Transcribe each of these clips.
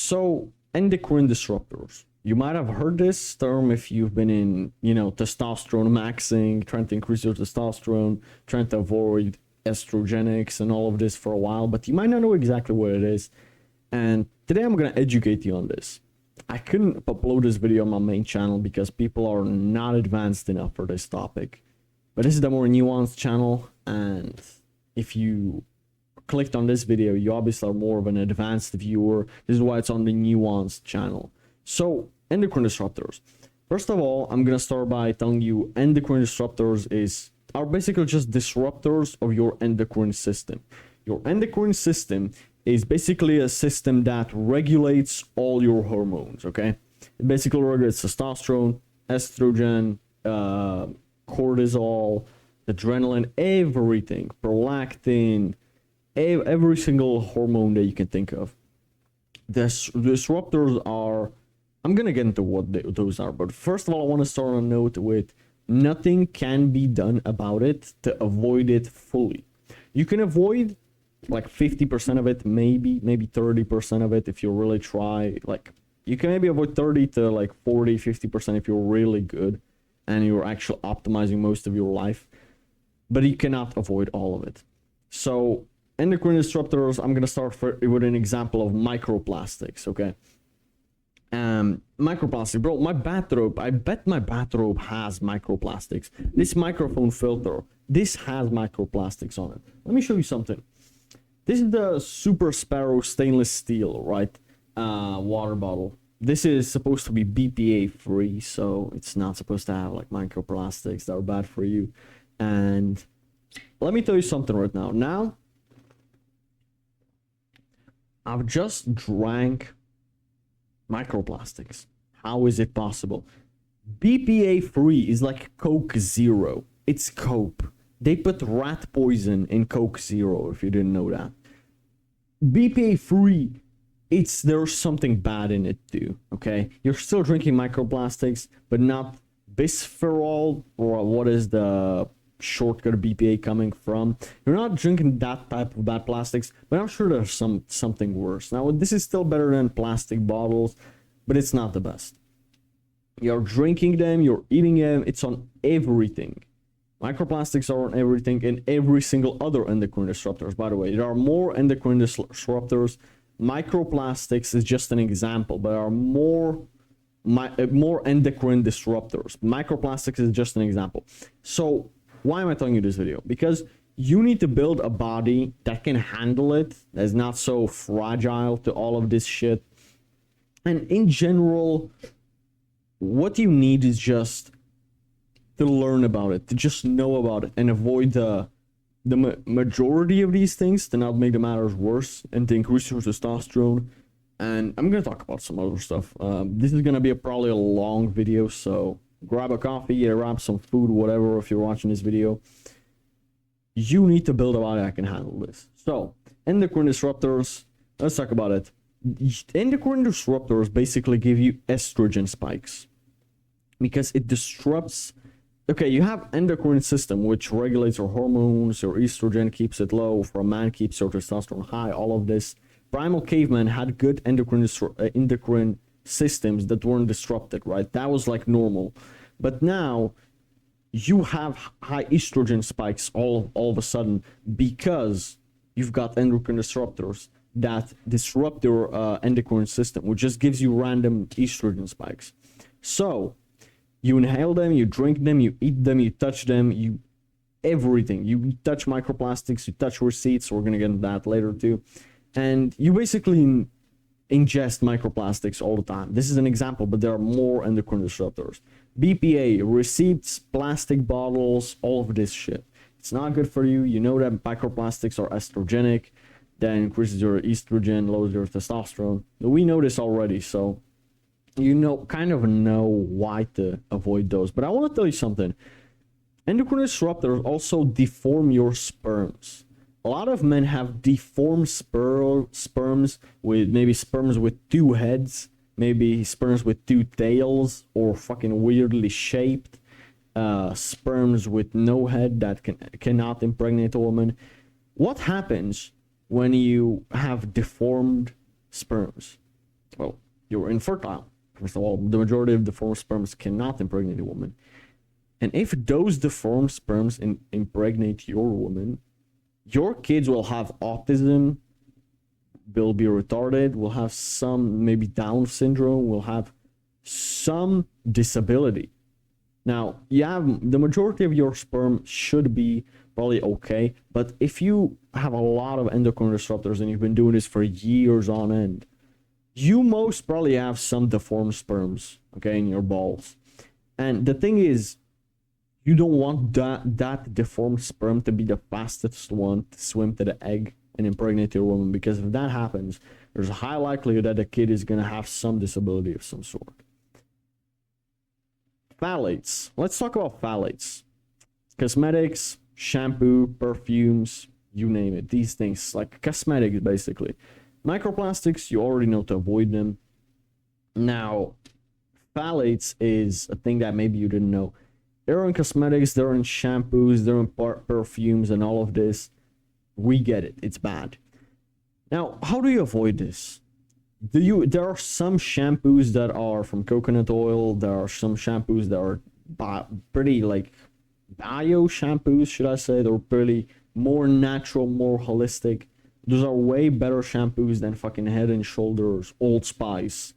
So, endocrine disruptors. You might have heard this term if you've been in, testosterone maxing, trying to increase your testosterone, trying to avoid estrogenics and all of this for a while, but you might not know exactly what it is. And today I'm going to educate you on this. I couldn't upload this video on my main channel because people are not advanced enough for this topic. But this is the more nuanced channel, and if you clicked on this video, you obviously are more of an advanced viewer. This is why it's on the nuanced channel. So, endocrine disruptors. First of all, I'm gonna start by telling you endocrine disruptors are basically just disruptors of your endocrine system. Your endocrine system is basically a system that regulates all your hormones, okay? It basically regulates testosterone, estrogen, cortisol, adrenaline, everything, prolactin, every single hormone that you can think of. Disruptors are, I'm gonna get into what those are, but first of all, I want to start on a note with nothing can be done about it to avoid it fully. You can avoid like 50% of it, maybe 30% of it if you really try. Like, you can maybe avoid 30 to like 40, 50% if you're really good and you're actually optimizing most of your life, but you cannot avoid all of it. So endocrine disruptors, I'm gonna start with an example of microplastics, okay? Microplastic, bro, my bathrobe, I bet my bathrobe has microplastics. This microphone filter, this has microplastics on it. Let me show you something. This is the Super Sparrow stainless steel, right? Water bottle. This is supposed to be BPA free, so it's not supposed to have like microplastics that are bad for you. And let me tell you something right now. Now, I've just drank microplastics. How is it possible? BPA free is like Coke Zero. It's Coke. They put rat poison in Coke Zero, if you didn't know that. BPA free, there's something bad in it too, okay? You're still drinking microplastics, but not bisphenol, or what is the shortcut BPA coming from. You're not drinking that type of bad plastics, but I'm sure there's something worse. Now, this is still better than plastic bottles, but it's not the best. You're drinking them, you're eating them, it's on everything. Microplastics are on everything, and every single other endocrine disruptors. By the way, there are more endocrine disruptors. Microplastics is just an example, but there are more endocrine disruptors. Microplastics is just an example. So why am I telling you this video? Because you need to build a body that can handle it, that's not so fragile to all of this shit. And in general, what you need is just to learn about it, to just know about it, and avoid the majority of these things, to not make the matters worse, and to increase your testosterone. And I'm gonna talk about some other stuff. This is gonna be probably a long video, so grab a coffee, grab some food, whatever, if you're watching this video. You need to build a body that can handle this. So, endocrine disruptors, let's talk about it. Endocrine disruptors basically give you estrogen spikes because it disrupts. Okay, you have endocrine system, which regulates your hormones, your estrogen keeps it low, for a man keeps your testosterone high, all of this. Primal cavemen had good endocrine systems that weren't disrupted, right? That was like normal. But now you have high estrogen spikes all of a sudden because you've got endocrine disruptors that disrupt your endocrine system, which just gives you random estrogen spikes. So you inhale them, you drink them, you eat them, you touch them, everything. You touch microplastics, you touch receipts. We're gonna get into that later too. And you basically ingest microplastics all the time. This is an example, but there are more endocrine disruptors. BPA, receipts, plastic bottles, all of this shit. It's not good for you. You know that microplastics are estrogenic. That increases your estrogen, lowers your testosterone. We know this already, so kind of know why to avoid those. But I want to tell you something. Endocrine disruptors also deform your sperms. A lot of men have deformed sperms with two heads, maybe sperms with two tails, or fucking weirdly shaped sperms with no head that cannot impregnate a woman. What happens when you have deformed sperms? well, you're infertile. First of all, the majority of deformed sperms cannot impregnate a woman. And if those deformed sperms impregnate your woman, your kids will have autism, will be retarded, will have some maybe Down syndrome, will have some disability. Now, the majority of your sperm should be probably okay, but if you have a lot of endocrine disruptors and you've been doing this for years on end, you most probably have some deformed sperms, okay, in your balls. And the thing is, you don't want that deformed sperm to be the fastest one to swim to the egg and impregnate your woman, because if that happens, there's a high likelihood that the kid is going to have some disability of some sort. Phthalates. Let's talk about phthalates. Cosmetics, shampoo, perfumes, you name it. These things, like cosmetics, basically. Microplastics, you already know to avoid them. Now, phthalates is a thing that maybe you didn't know. They're in cosmetics, they're in shampoos, they're in perfumes, and all of this. We get it. It's bad. Now, how do you avoid this? There are some shampoos that are from coconut oil. There are some shampoos that are pretty like bio shampoos, should I say. They're pretty more natural, more holistic. Those are way better shampoos than fucking Head and Shoulders, Old Spice.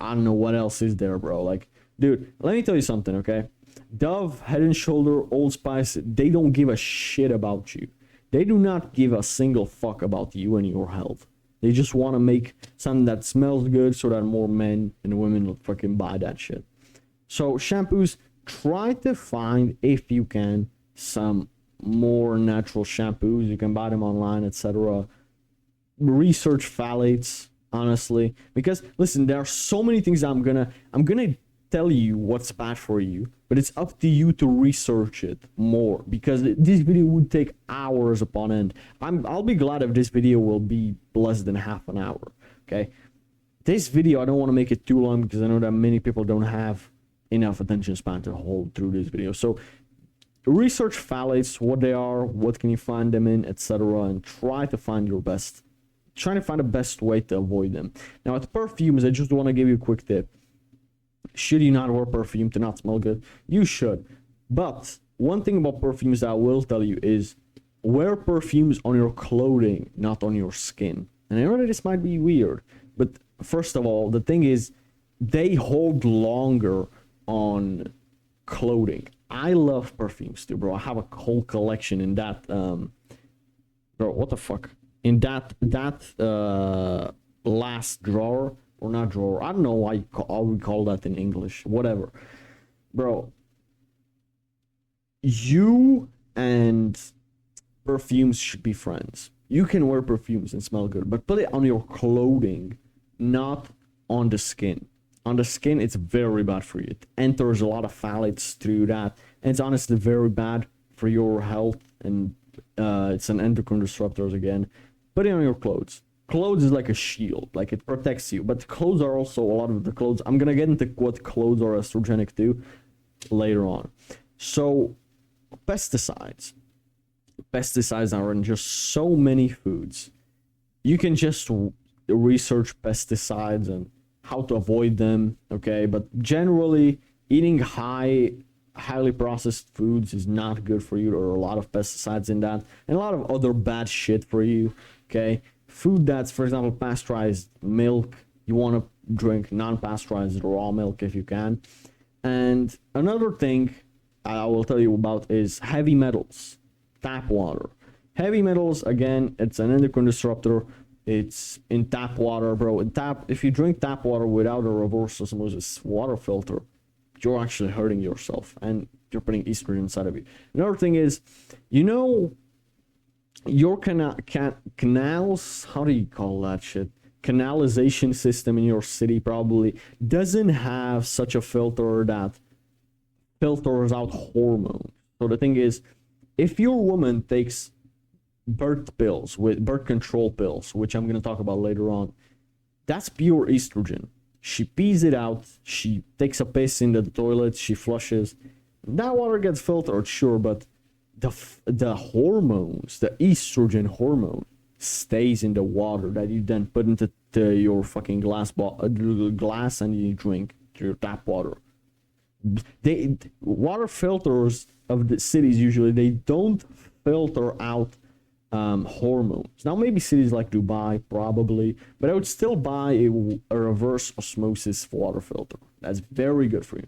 I don't know what else is there, bro. Like, dude, let me tell you something, okay? Dove, Head and Shoulder, Old Spice, they don't give a shit about you. They do not give a single fuck about you and your health. They just want to make something that smells good so that more men and women will fucking buy that shit. So shampoos, try to find, if you can, some more natural shampoos. You can buy them online, etc. Research phthalates, honestly, because listen, there are so many things I'm gonna tell you what's bad for you, but it's up to you to research it more, because this video would take hours upon end. I'll be glad if this video will be less than half an hour. Okay, this video, I don't want to make it too long because I know that many people don't have enough attention span to hold through this video. So research phthalates, what they are, what can you find them in, etc., and try to find the best way to avoid them. Now, with perfumes, I just want to give you a quick tip. Should you not wear perfume to not smell good? You should. But one thing about perfumes that I will tell you is wear perfumes on your clothing, not on your skin. And I know that this might be weird, but first of all, the thing is, they hold longer on clothing. I love perfumes too, bro. I have a whole collection in that, bro, what the fuck? In that last drawer. Or not drawer. I don't know why we call that in English. Whatever. Bro. You and perfumes should be friends. You can wear perfumes and smell good, but put it on your clothing, not on the skin. On the skin, it's very bad for you. It enters a lot of phthalates through that. And it's honestly very bad for your health. And it's an endocrine disruptors again. Put it on your clothes. Clothes is like a shield, like it protects you, but clothes are also, a lot of the clothes, I'm gonna get into what clothes are estrogenic too later on. So pesticides are in just so many foods. You can just research pesticides and how to avoid them, okay? But generally, eating highly processed foods is not good for you. There are a lot of pesticides in that, and a lot of other bad shit for you, okay? Food that's, for example, pasteurized milk, you want to drink non-pasteurized raw milk if you can. And another thing I will tell you about is heavy metals, tap water. Heavy metals, again, it's an endocrine disruptor. It's in tap water, bro. If you drink tap water without a reverse osmosis water filter, you're actually hurting yourself and you're putting estrogen inside of you. Another thing is, you know, your canals, how do you call that shit? Canalization system in your city probably doesn't have such a filter that filters out hormones. So the thing is, if your woman takes birth control pills, which I'm going to talk about later on, that's pure estrogen. She pees it out, she takes a piss in the toilet, she flushes. That water gets filtered, sure, but the hormones, the estrogen hormone, stays in the water that you then put into your fucking glass and you drink your tap water. Water filters of the cities usually, they don't filter out hormones. Now maybe cities like Dubai probably, but I would still buy a reverse osmosis water filter. That's very good for you.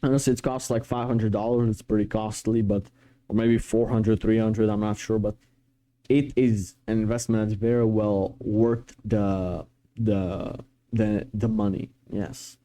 Honestly, it costs like $500. It's pretty costly, but or maybe 400, 300. I'm not sure, but it is an investment that's very well worth the money. Yes.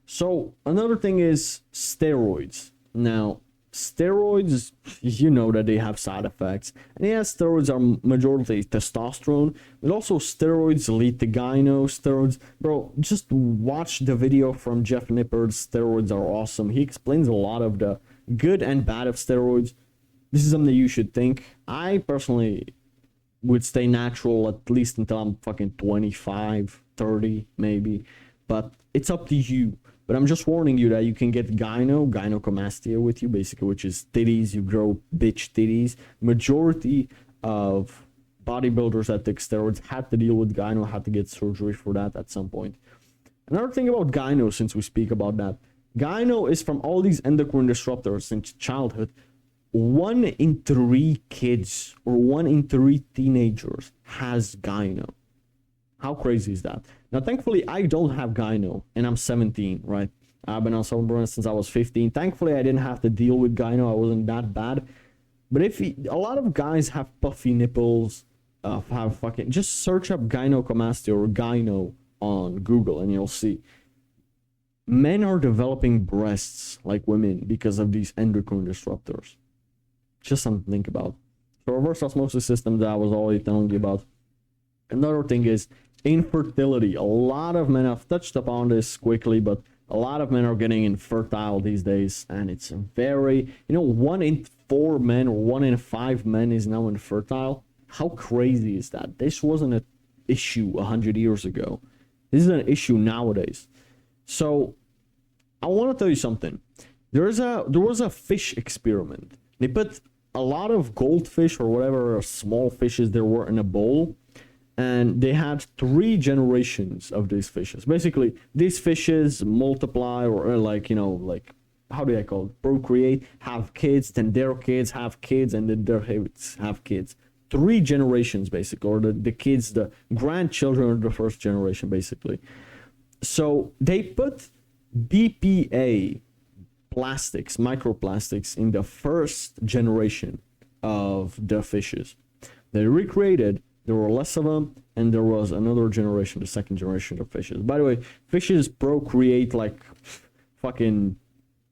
So another thing is steroids. Now, steroids, you know that they have side effects. And yes, steroids are majority testosterone, but also steroids lead to gyno. Steroids, bro, just watch the video from Jeff Nippard's Steroids Are Awesome. He explains a lot of the good and bad of steroids. This is something you should think. I personally would stay natural at least until I'm fucking 25, 30 maybe. But it's up to you. But I'm just warning you that you can get gynecomastia with you, basically, which is titties. You grow bitch titties. Majority of bodybuilders that take steroids had to deal with gyno, had to get surgery for that at some point. Another thing about gyno, since we speak about that, gyno is from all these endocrine disruptors since childhood. 1 in 3 kids or 1 in 3 teenagers has gyno. How crazy is that? Now, thankfully, I don't have gyno, and I'm 17, right? I've been on Sunburn since I was 15. Thankfully, I didn't have to deal with gyno. I wasn't that bad. But a lot of guys have puffy nipples, just search up gynecomastia or gyno on Google, and you'll see. Men are developing breasts like women because of these endocrine disruptors. Just something to think about. The reverse osmosis system that I was already telling you about. Another thing is infertility. A lot of men, I've touched upon this quickly, but a lot of men are getting infertile these days, and it's very, 1 in 4 men or 1 in 5 men is now infertile. How crazy is that? This wasn't an issue 100 years ago. This is an issue nowadays. So I want to tell you something. There was a fish experiment. They put a lot of goldfish or whatever small fishes there were in a bowl, and they had 3 generations of these fishes. Basically, these fishes multiply or how do I call it? Procreate, have kids, then their kids have kids, and then their kids have kids. 3 generations, basically, or the kids, the grandchildren of the first generation, basically. So they put BPA plastics, microplastics, in the first generation of the fishes. They recreated. There were less of them, and there was another generation, the second generation of fishes. By the way, fishes procreate like fucking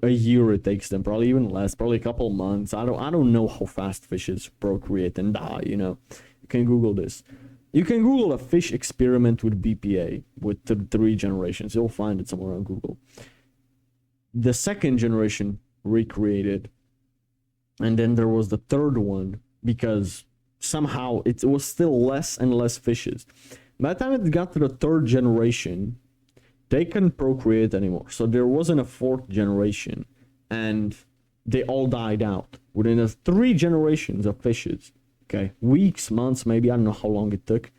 a year. It takes them, probably even less, probably a couple months. I don't know how fast fishes procreate and die. You can Google this. You can Google a fish experiment with BPA with the 3 generations. You'll find it somewhere on Google. The second generation recreated, and then there was the third one because somehow it was still less and less fishes. By the time it got to the 3rd generation, they couldn't procreate anymore. So there wasn't a 4th generation, and they all died out within the 3 generations of fishes. Okay, weeks, months, maybe, I don't know how long it took.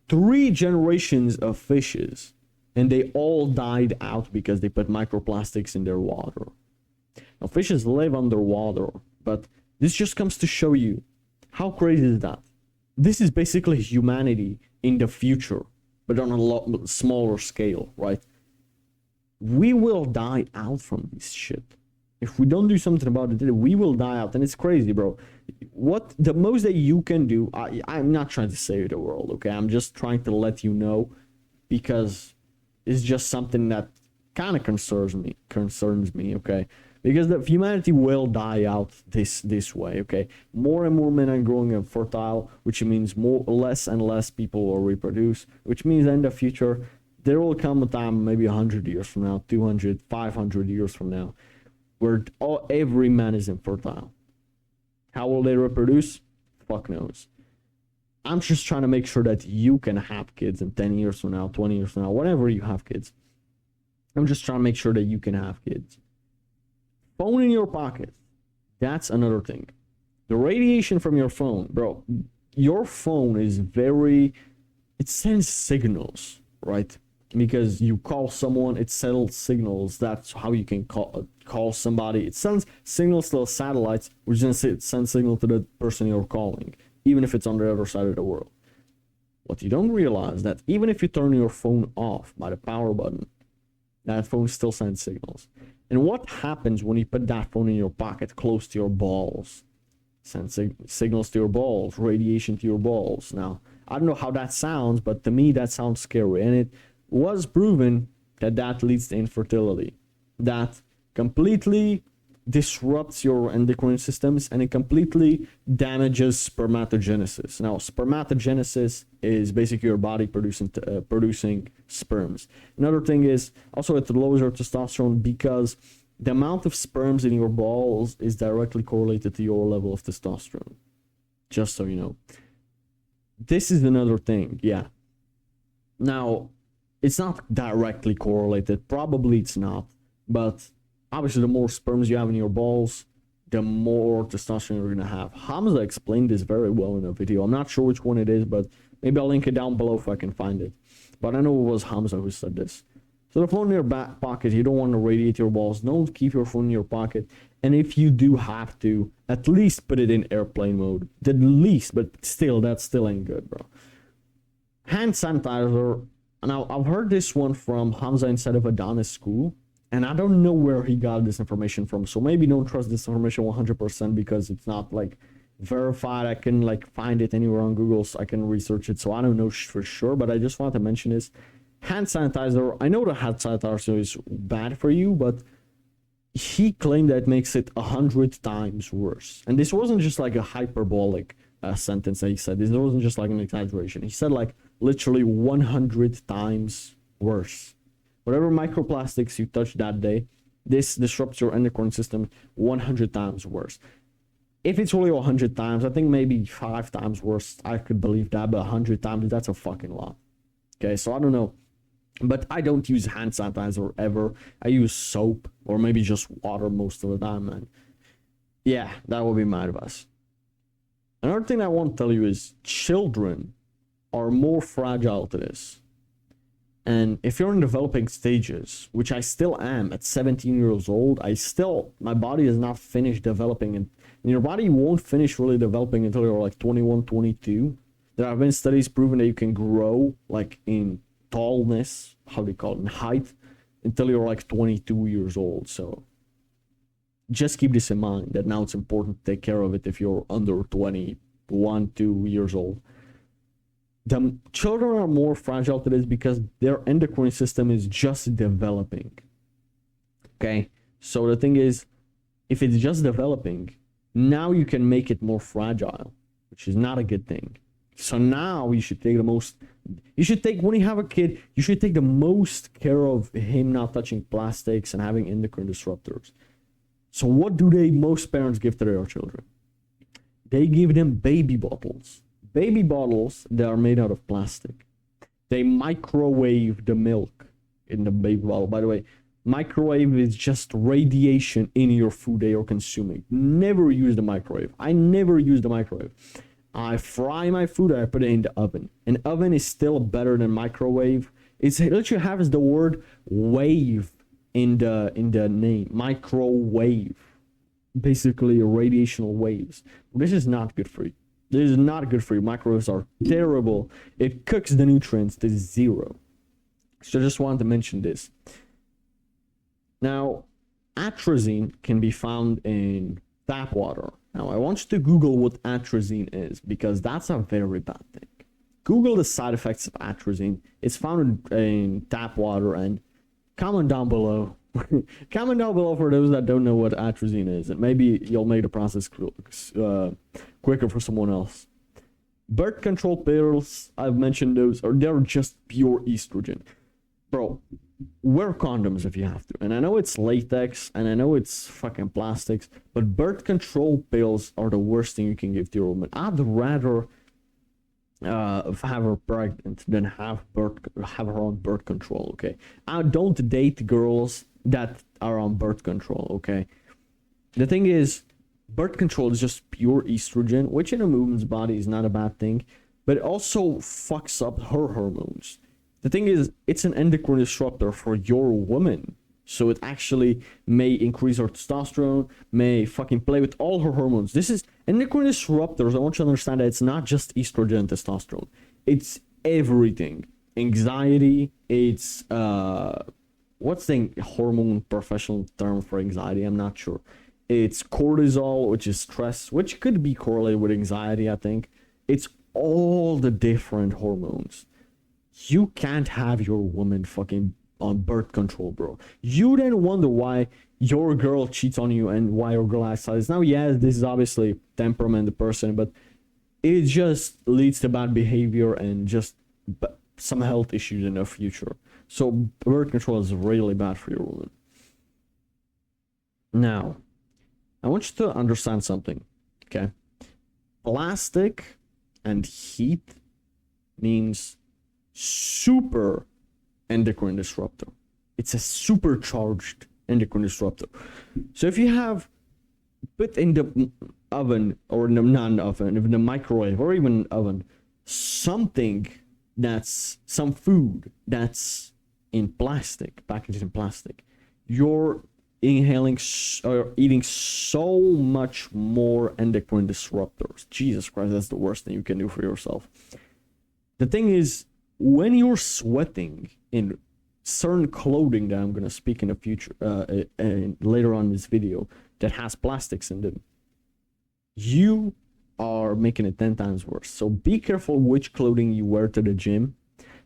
3 generations of fishes, and they all died out because they put microplastics in their water. Now, fishes live underwater, but this just comes to show you how crazy is that. This is basically humanity in the future, but on a lot smaller scale, right? We will die out from this shit. If we don't do something about it, we will die out. And it's crazy, bro. What the most that you can do, I'm not trying to save the world, okay? I'm just trying to let you know, because it's just something that kind of concerns me, okay? Because humanity will die out this way, okay? More and more men are growing infertile, which means less and less people will reproduce, which means in the future, there will come a time, maybe 100 years from now, 200, 500 years from now, where every man is infertile. How will they reproduce? Fuck knows. I'm just trying to make sure that you can have kids in 10 years from now, 20 years from now, whenever you have kids. I'm just trying to make sure that you can have kids. Phone in your pocket. That's another thing. The radiation from your phone, bro. Your phone is very it sends signals, right? Because you call someone, it sends signals. That's how you can call somebody. It sends signals to the satellites, which then sends signal to the person you're calling, even if it's on the other side of the world. What you don't realize that even if you turn your phone off by the power button, that phone still sends signals. And what happens when you put that phone in your pocket close to your balls? Sends signals to your balls, radiation to your balls. Now, I don't know how that sounds, but to me that sounds scary. And it was proven that that leads to infertility. That completely disrupts your endocrine systems and it completely damages spermatogenesis. Now, spermatogenesis is basically your body producing sperms. Another thing is also it lowers your testosterone because the amount of sperms in your balls is directly correlated to your level of testosterone. Just so you know. This is another thing, yeah. Now, it's not directly correlated. Probably it's not. But obviously, the more sperms you have in your balls, the more testosterone you're going to have. Hamza explained this very well in a video. I'm not sure which one it is, but maybe I'll link it down below if I can find it. But I know it was Hamza who said this. So the phone in your back pocket, you don't want to radiate your balls. Don't keep your phone in your pocket. And if you do have to, at least put it in airplane mode. At least, but still, that still ain't good, bro. Hand sanitizer. Now, I've heard this one from Hamza inside of Adonis school. And I don't know where he got this information from. So maybe don't trust this information 100% because it's not like verified. I can like find it anywhere on Google so I can research it. So I don't know for sure, but I just want to mention this. Hand sanitizer, I know the hand sanitizer is bad for you, but he claimed that it makes it 100 times worse. And this wasn't just like a hyperbolic sentence that he said. This wasn't just like an exaggeration. He said like literally 100 times worse. Whatever microplastics you touch that day, this disrupts your endocrine system 100 times worse. If it's really 100 times, I think maybe 5 times worse, I could believe that, but 100 times, that's a fucking lot. Okay, so I don't know. But I don't use hand sanitizer ever. I use soap or maybe just water most of the time, man. Yeah, that would be my advice. Another thing I want to tell you is children are more fragile to this. And if you're in developing stages, which I still am at 17 years old, my body is not finished developing. And your body won't finish really developing until you're like 21, 22. There have been studies proving that you can grow like in tallness, how do you call it, in height, until you're like 22 years old. So just keep this in mind that now it's important to take care of it if you're under 21, 2 years old. The children are more fragile to this because their endocrine system is just developing. Okay, so the thing is, if it's just developing, now you can make it more fragile, which is not a good thing. So now you should take when you have a kid, you should take the most care of him not touching plastics and having endocrine disruptors. So what do most parents give to their children? They give them baby bottles. Baby bottles that are made out of plastic. They microwave the milk in the baby bottle. By the way, microwave is just radiation in your food that you're consuming. Never use the microwave. I never use the microwave. I fry my food and I put it in the oven. An oven is still better than microwave. It literally has the word wave in the name. Microwave. Basically radiational waves. This is not good for you. This is not good for you. Microwaves are terrible. It cooks the nutrients to zero. So I just wanted to mention this. Now, atrazine can be found in tap water. Now, I want you to Google what atrazine is because that's a very bad thing. Google the side effects of atrazine. It's found in tap water and comment down below. Comment down below for those that don't know what atrazine is, and maybe you'll make the process quicker for someone else. Birth control pills, I've mentioned those, they're just pure estrogen. Bro, wear condoms if you have to. And I know it's latex, and I know it's fucking plastics, but birth control pills are the worst thing you can give to your woman. I'd rather have her pregnant than have her on birth control, okay? I don't date girls that are on birth control, okay? The thing is, birth control is just pure estrogen, which in a woman's body is not a bad thing, but it also fucks up her hormones. The thing is, it's an endocrine disruptor for your woman. So it actually may increase her testosterone, may fucking play with all her hormones. This is endocrine disruptors. I want you to understand that it's not just estrogen and testosterone. It's everything. Anxiety, it's what's the hormone professional term for anxiety? I'm not sure. It's cortisol, which is stress, which could be correlated with anxiety, I think. It's all the different hormones. You can't have your woman fucking on birth control, bro. You then wonder why your girl cheats on you and why your girl acts like this. Now, yes, this is obviously temperament, the person, but it just leads to bad behavior and just some health issues in the future. So birth control is really bad for your woman. Now, I want you to understand something, okay? Plastic and heat means super endocrine disruptor. It's a supercharged endocrine disruptor. So if you have put in the oven or in the non-oven, in the microwave or even oven, something that's some food that's in plastic, packaged in plastic, you're inhaling or eating so much more endocrine disruptors. Jesus Christ, that's the worst thing you can do for yourself. The thing is, when you're sweating in certain clothing that I'm going to speak in the future, later on in this video, that has plastics in them, you are making it 10 times worse. So be careful which clothing you wear to the gym,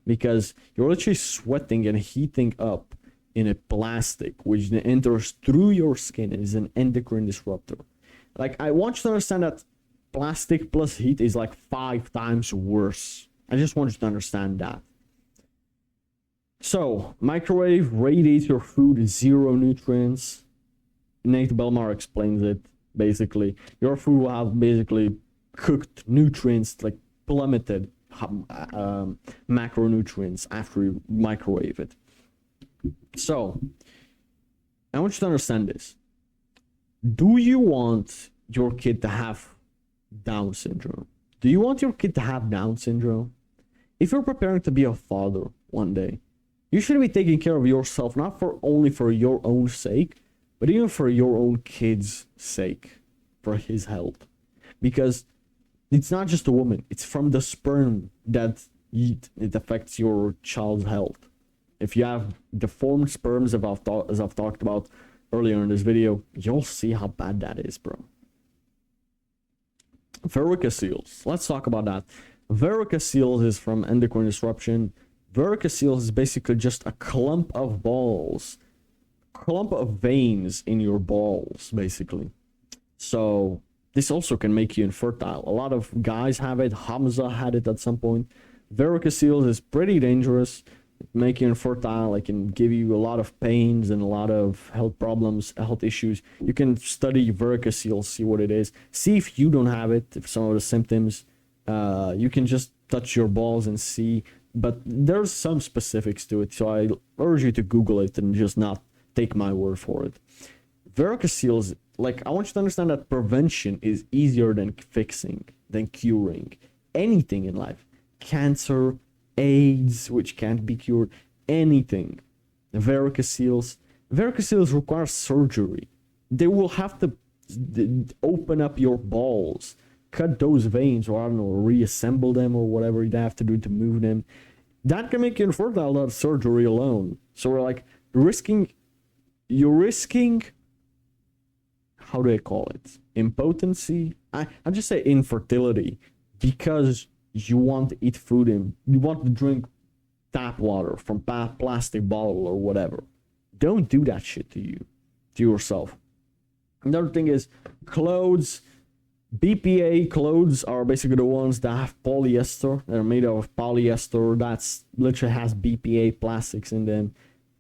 because you're literally sweating and heating up in a plastic which enters through your skin and is an endocrine disruptor. Like, I want you to understand that plastic plus heat is like 5 times worse. I just want you to understand that. So, microwave radiates your food, 0 nutrients. Nate Belmar explains it. Basically, your food will have basically cooked nutrients, like plummeted macronutrients after you microwave it. So, I want you to understand this. Do you want your kid to have Down syndrome? Do you want your kid to have Down syndrome? If you're preparing to be a father one day, you should be taking care of yourself, not only for your own sake, but even for your own kid's sake, for his health. Because it's not just a woman, it's from the sperm that it affects your child's health. If you have deformed sperms, as I've talked about earlier in this video, you'll see how bad that is, bro. Varicoceles. Let's talk about that. Varicoceles is from endocrine disruption. Varicoceles is basically just a clump of veins in your balls, basically. So this also can make you infertile. A lot of guys have it. Hamza had it at some point. Varicoceles is pretty dangerous. It make you infertile. It can give you a lot of pains and a lot of health problems, health issues. You can study varicoceles, see what it is. See if you don't have it, if some of the symptoms. You can just touch your balls and see. But there's some specifics to it, so I urge you to Google it and just not take my word for it. Varicoceles, like, I want you to understand that prevention is easier than fixing, than curing anything in life. Cancer, AIDS, which can't be cured, anything. Varicoceles require surgery. They will have to open up your balls, cut those veins, or I don't know, reassemble them or whatever you have to do to move them. That can make you infertile, that surgery alone. So we're like you're risking, how do I call it? Impotency? I just say infertility, because you want to eat food and you want to drink tap water from plastic bottle or whatever. Don't do that shit to yourself. Another thing is clothes. BPA clothes are basically the ones that have polyester. They're made of polyester that's literally has BPA plastics in them.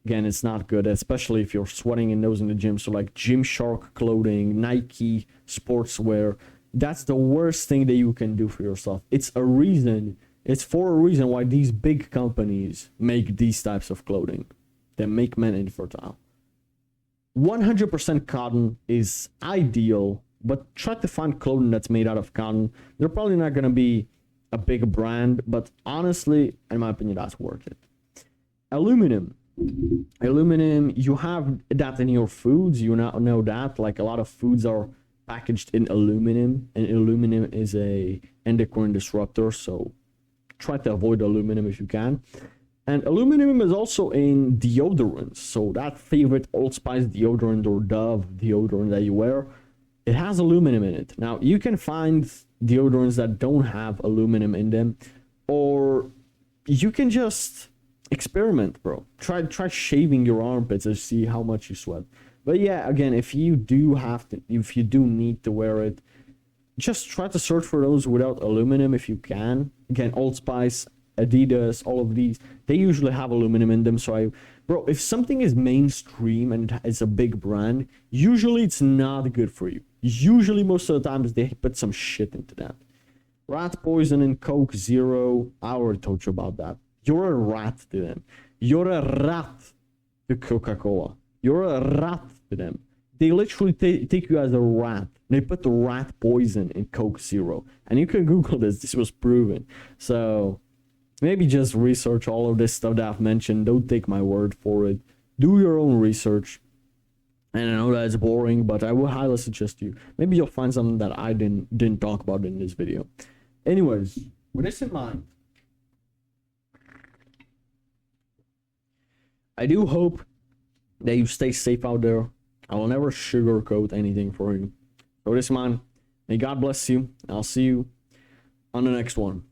Again, it's not good, especially if you're sweating in those in the gym. So like Gymshark clothing, Nike sportswear, that's the worst thing that you can do for yourself. It's for a reason why these big companies make these types of clothing. They make men infertile. 100% cotton is ideal, but try to find clothing that's made out of cotton. They're probably not going to be a big brand, but honestly, in my opinion, that's worth it. Aluminum. Aluminum, you have that in your foods. You now know that, like, a lot of foods are packaged in aluminum, and aluminum is a endocrine disruptor, so try to avoid aluminum if you can. And aluminum is also in deodorants, so that favorite Old Spice deodorant or Dove deodorant that you wear, it has aluminum in it. Now, you can find deodorants that don't have aluminum in them, or you can just experiment, bro. Try shaving your armpits and see how much you sweat. But yeah, again, if you do need to wear it, just try to search for those without aluminum if you can. Again, Old Spice, Adidas, all of these, they usually have aluminum in them. So bro, if something is mainstream and it's a big brand, usually it's not good for you. Usually, most of the times, they put some shit into that. Rat poison in Coke Zero, I already told you about that. You're a rat to them. You're a rat to Coca-Cola. You're a rat to them. They literally take you as a rat. They put the rat poison in Coke Zero. And you can Google this. This was proven. So maybe just research all of this stuff that I've mentioned. Don't take my word for it. Do your own research. And I know that it's boring, but I will highly suggest you. Maybe you'll find something that I didn't talk about in this video. Anyways, with this in mind, I do hope that you stay safe out there. I will never sugarcoat anything for you. So with this in mind, may God bless you. I'll see you on the next one.